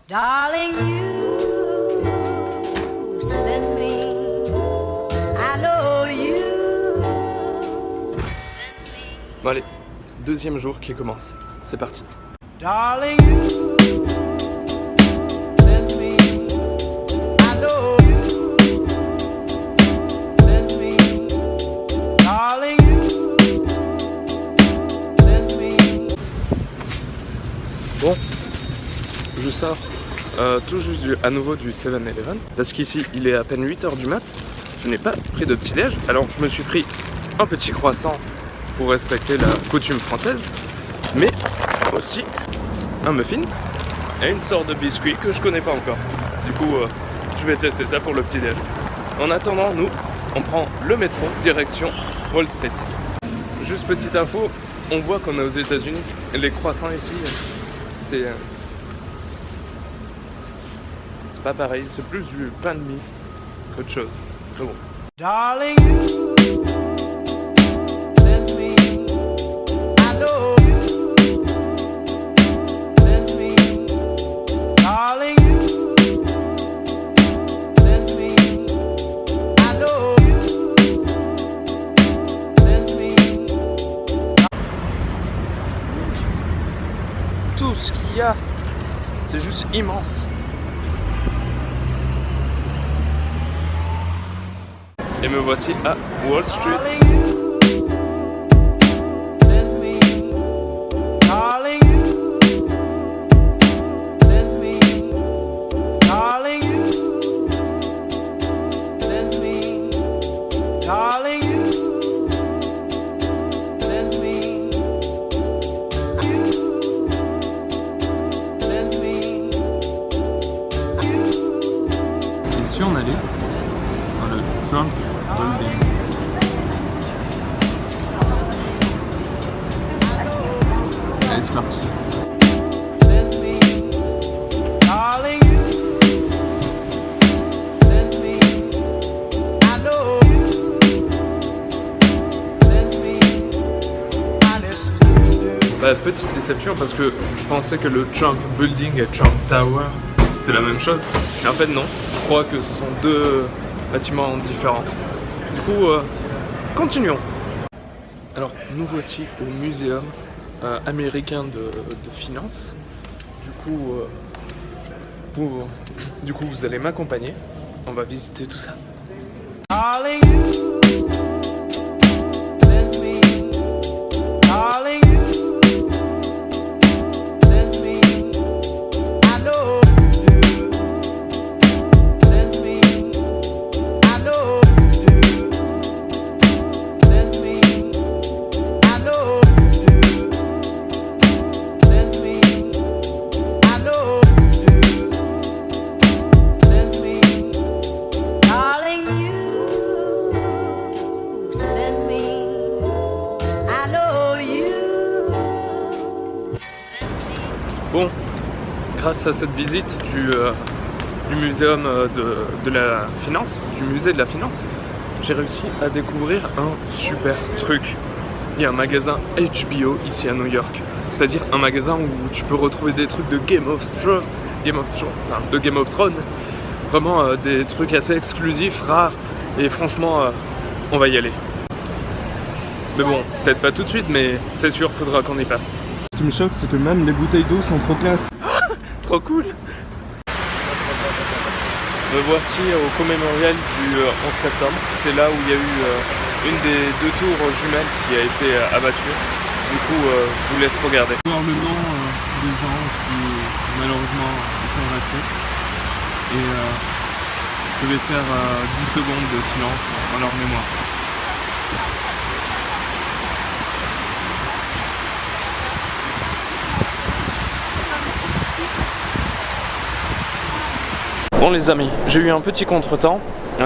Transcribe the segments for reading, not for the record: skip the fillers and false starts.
Darling, you send me. I know you send me. Bon allez, deuxième jour qui commence. C'est parti. Darling, you send me. I know you send me. Darling, you send me. Bon, je sors tout juste à nouveau du 7-Eleven parce qu'ici il est à peine 8h du mat. Je n'ai pas pris de petit déj, alors je me suis pris un petit croissant pour respecter la coutume française, mais aussi un muffin et une sorte de biscuit que je connais pas encore. Du coup, je vais tester ça pour le petit déj. En attendant, nous, on prend le métro direction Wall Street. Juste petite info, on voit qu'on est aux États-Unis. Les croissants ici, c'est pas pareil, c'est plus du pain de mie qu'autre chose. Mais bon. Darling, you send me. I know you send me. Darling, you send me. I know you send me. Tout ce qu'il y a, c'est juste immense. Et me voici à Wall Street. Darling, you send me. Darling, you send me. Darling, you send me. Darling, you send me. Send me. Ici on allait dans le Trump Building. Allez, c'est parti. Send me. Darling, you send me. I know you send me. Honest to you. Bah, petite déception parce que je pensais que le Trump Building et Trump Tower c'est la même chose. Mais en fait non, je crois que ce sont deux bâtiments différents. Du coup, continuons. Alors nous voici au muséum américain de finance. Du coup, vous allez m'accompagner. On va visiter tout ça. Darling, you send me. Darling, you send me. I know you do. Send me. I know you do. Send me. I know you do. Send me. I know you do. Send me. Darling, you send me. I know you send me. Bon, grâce à cette visite du muséum de la finance, du musée de la finance, j'ai réussi à découvrir un super truc. Il y a un magasin HBO ici à New York, c'est-à-dire un magasin où tu peux retrouver des trucs de Game of Thrones, vraiment des trucs assez exclusifs, rares, et franchement, on va y aller. Mais bon, peut-être pas tout de suite, mais c'est sûr, faudra qu'on y passe. Ce qui me choque, c'est que même les bouteilles d'eau sont trop classe. Trop cool! Me voici au commémorial du 11 septembre. C'est là où il y a eu une des deux tours jumelles qui a été abattue. Du coup, je vous laisse regarder. Voir le nom des gens qui malheureusement sont restés. Et je vais faire 10 secondes de silence en leur mémoire. Bon les amis, j'ai eu un petit contretemps.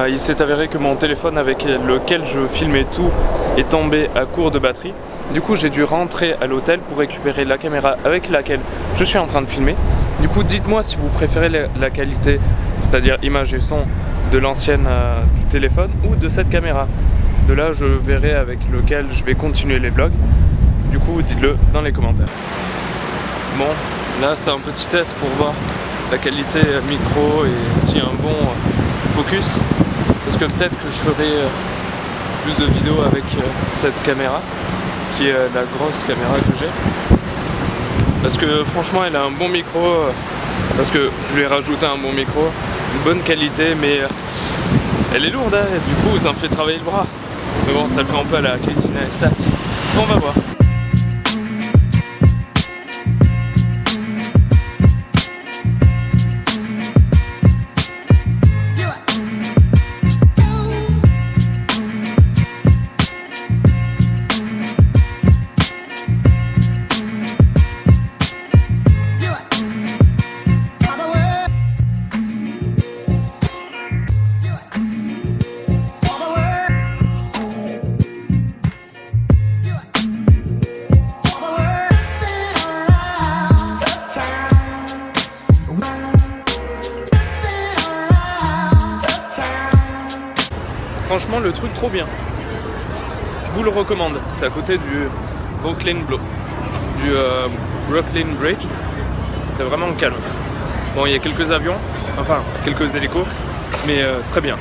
Il s'est avéré que mon téléphone avec lequel je filmais tout est tombé à court de batterie. Du coup j'ai dû rentrer à l'hôtel pour récupérer la caméra avec laquelle je suis en train de filmer. Du coup dites-moi si vous préférez la qualité, c'est-à-dire image et son, de l'ancienne du téléphone ou de cette caméra. De là je verrai avec lequel je vais continuer les vlogs. Du coup dites-le dans les commentaires. Bon, là c'est un petit test pour voir la qualité micro et aussi un bon focus. Parce que peut-être que je ferai plus de vidéos avec cette caméra, qui est la grosse caméra que j'ai. Parce que franchement elle a un bon micro, parce que je lui ai rajouté un bon micro, une bonne qualité, mais elle est lourde, hein, et du coup ça me fait travailler le bras. Mais bon, ça le fait un peu à la Casey Neistat. On va voir. Franchement, le truc trop bien. Je vous le recommande. C'est à côté du Brooklyn Bridge. C'est vraiment calme. Bon, il y a quelques avions, enfin quelques hélicos, mais très bien.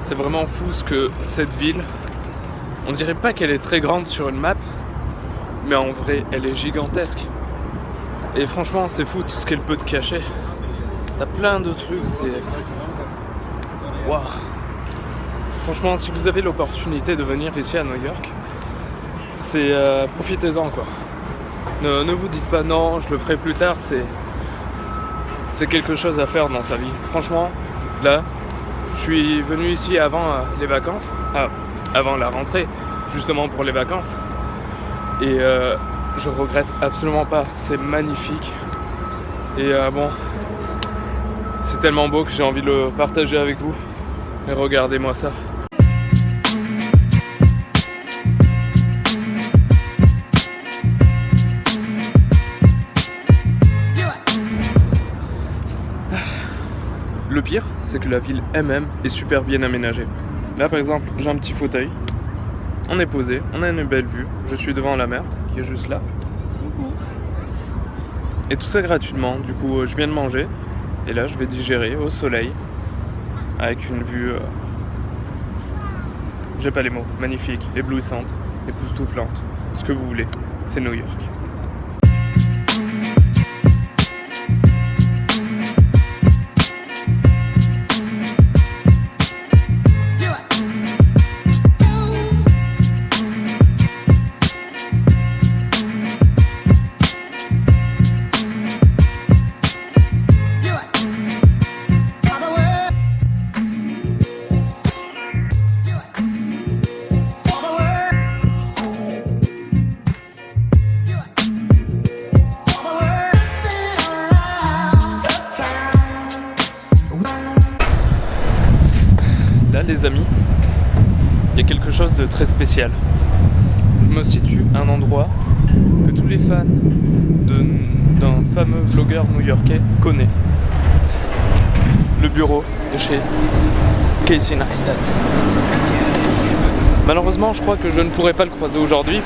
C'est vraiment fou ce que cette ville. On dirait pas qu'elle est très grande sur une map, mais en vrai, elle est gigantesque. Et franchement, c'est fou tout ce qu'elle peut te cacher. T'as plein de trucs, c'est... Waouh! Franchement, si vous avez l'opportunité de venir ici à New York, c'est profitez-en quoi. Ne vous dites pas non, je le ferai plus tard, c'est quelque chose à faire dans sa vie. Franchement, là, je suis venu ici avant les vacances, avant la rentrée, justement pour les vacances. Et je regrette absolument pas, c'est magnifique. Et bon, c'est tellement beau que j'ai envie de le partager avec vous. Et regardez-moi ça. Le pire, c'est que la ville elle-même est super bien aménagée. Là par exemple, j'ai un petit fauteuil. On est posé, on a une belle vue. Je suis devant la mer, qui est juste là. Et tout ça gratuitement. Du coup, je viens de manger. Et là, je vais digérer au soleil. Avec une vue... j'ai pas les mots. Magnifique, éblouissante, époustouflante. Ce que vous voulez. C'est New York. Là les amis, il y a quelque chose de très spécial. Je me situe à un endroit que tous les fans d'un fameux vlogueur new-yorkais connaissent. Le bureau de chez Casey Neistat. Malheureusement, je crois que je ne pourrai pas le croiser aujourd'hui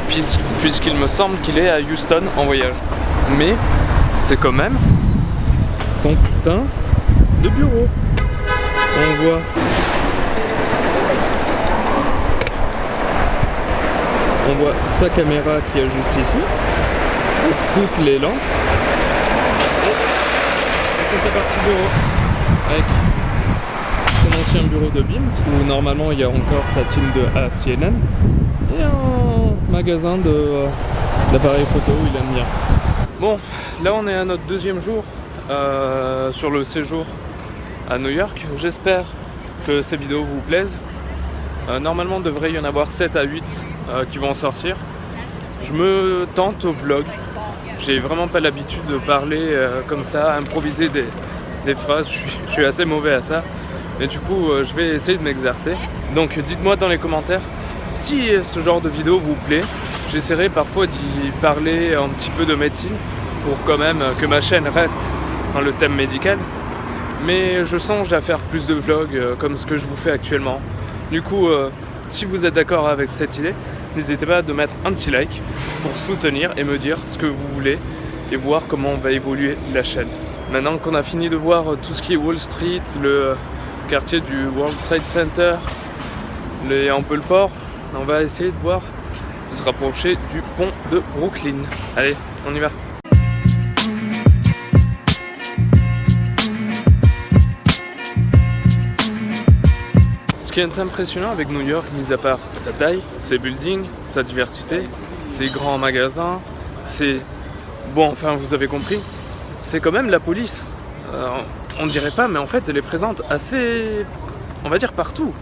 puisqu'il me semble qu'il est à Houston en voyage. Mais c'est quand même son putain de bureau. On voit sa caméra qui est juste ici, toutes les lampes, et c'est sa partie bureau, avec son ancien bureau de BIM, où normalement il y a encore sa team à CNN, et un magasin d'appareils photo où il aime bien. Bon, là on est à notre deuxième jour sur le séjour à New York. J'espère que ces vidéos vous plaisent. Normalement, il devrait y en avoir 7 à 8 qui vont sortir. Je me tente au vlog. J'ai vraiment pas l'habitude de parler comme ça, improviser des phrases. Je suis assez mauvais à ça. Et du coup, je vais essayer de m'exercer. Donc, dites-moi dans les commentaires si ce genre de vidéo vous plaît. J'essaierai parfois d'y parler un petit peu de médecine pour quand même que ma chaîne reste dans le thème médical. Mais je songe à faire plus de vlogs comme ce que je vous fais actuellement. Du coup, si vous êtes d'accord avec cette idée, n'hésitez pas à mettre un petit like pour soutenir et me dire ce que vous voulez et voir comment on va évoluer la chaîne. Maintenant qu'on a fini de voir tout ce qui est Wall Street, le quartier du World Trade Center, un peu le port, on va essayer de voir, de se rapprocher du pont de Brooklyn. Allez, on y va. Ce qui est impressionnant avec New York, mis à part sa taille, ses buildings, sa diversité, ses grands magasins, bon, enfin, vous avez compris, c'est quand même la police. On dirait pas, mais en fait, elle est présente assez, on va dire, partout.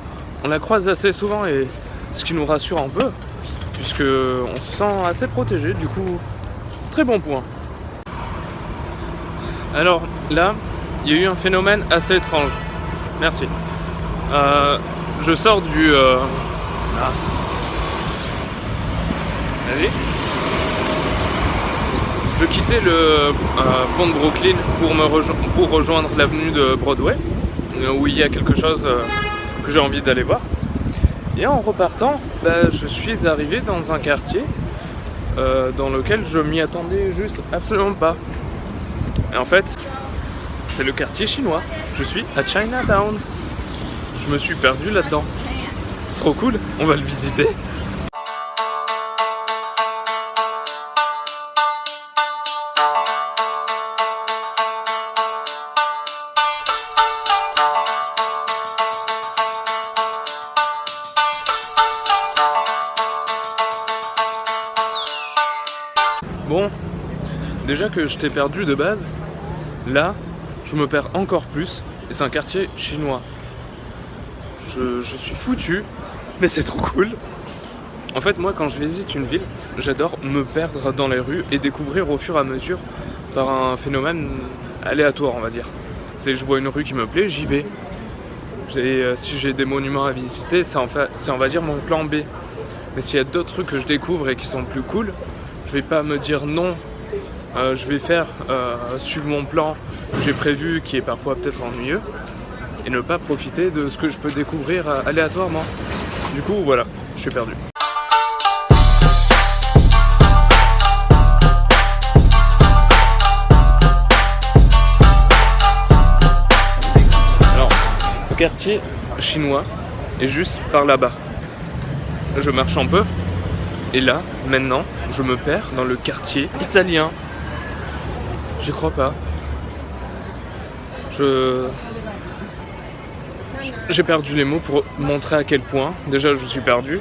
On la croise assez souvent, et ce qui nous rassure un peu, puisque on se sent assez protégé, du coup, très bon point. Alors là, il y a eu un phénomène assez étrange. Merci. Je sors du... Allez. Je quittais le pont de Brooklyn pour rejoindre l'avenue de Broadway, où il y a quelque chose que j'ai envie d'aller voir. Et en repartant, je suis arrivé dans un quartier dans lequel je m'y attendais juste absolument pas. Et en fait, c'est le quartier chinois. Je suis à Chinatown. Je me suis perdu là-dedans. C'est trop cool, on va le visiter. Bon, déjà que je t'ai perdu de base, là, je me perds encore plus, et c'est un quartier chinois. Je suis foutu, mais c'est trop cool. En fait, moi, quand je visite une ville, j'adore me perdre dans les rues et découvrir au fur et à mesure par un phénomène aléatoire, on va dire. Je vois une rue qui me plaît, j'y vais. Si j'ai des monuments à visiter, c'est on va dire mon plan B. Mais s'il y a d'autres trucs que je découvre et qui sont plus cool, je vais pas me dire non. Je vais faire suivre mon plan que j'ai prévu, qui est parfois peut-être ennuyeux, et ne pas profiter de ce que je peux découvrir aléatoirement. Du coup, voilà, je suis perdu. Alors, le quartier chinois est juste par là-bas. Je marche un peu, et là, maintenant, je me perds dans le quartier italien. J'y crois pas. J'ai perdu les mots pour montrer à quel point, déjà je suis perdu,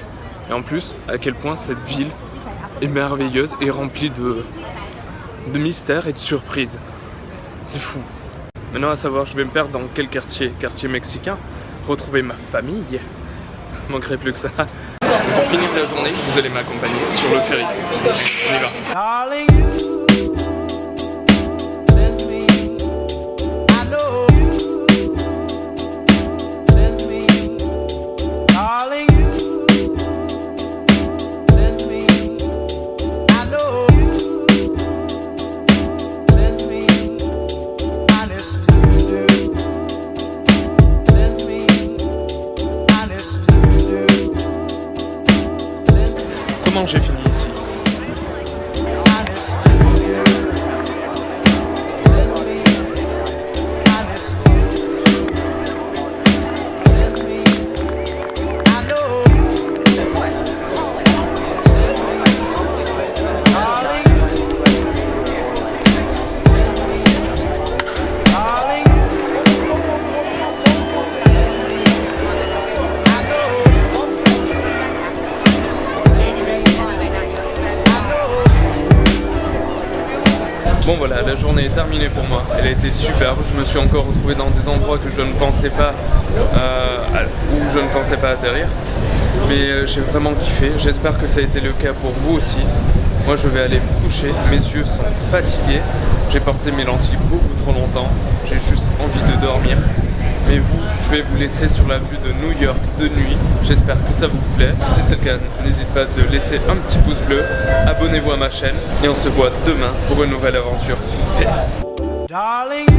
et en plus à quel point cette ville est merveilleuse et remplie de mystères et de surprises. C'est fou. Maintenant à savoir, je vais me perdre dans quel quartier mexicain, retrouver ma famille, il manquerait plus que ça. Pour finir la journée, vous allez m'accompagner sur le ferry. On y va. Darling, send me. I know you. Send me. Darling, send me. I know you. Send me. Honest to do. Send me. Honest to do. Comment j'ai fini ici? Bon voilà, la journée est terminée pour moi, elle a été superbe, je me suis encore retrouvé dans des endroits que je ne pensais pas, où je ne pensais pas atterrir, mais j'ai vraiment kiffé, j'espère que ça a été le cas pour vous aussi. Moi je vais aller me coucher, mes yeux sont fatigués, j'ai porté mes lentilles beaucoup trop longtemps, j'ai juste envie de dormir. Mais vous, je vais vous laisser sur la vue de New York de nuit. J'espère que ça vous plaît. Si c'est le cas, n'hésitez pas de laisser un petit pouce bleu. Abonnez-vous à ma chaîne. Et on se voit demain pour une nouvelle aventure. Peace. Darling.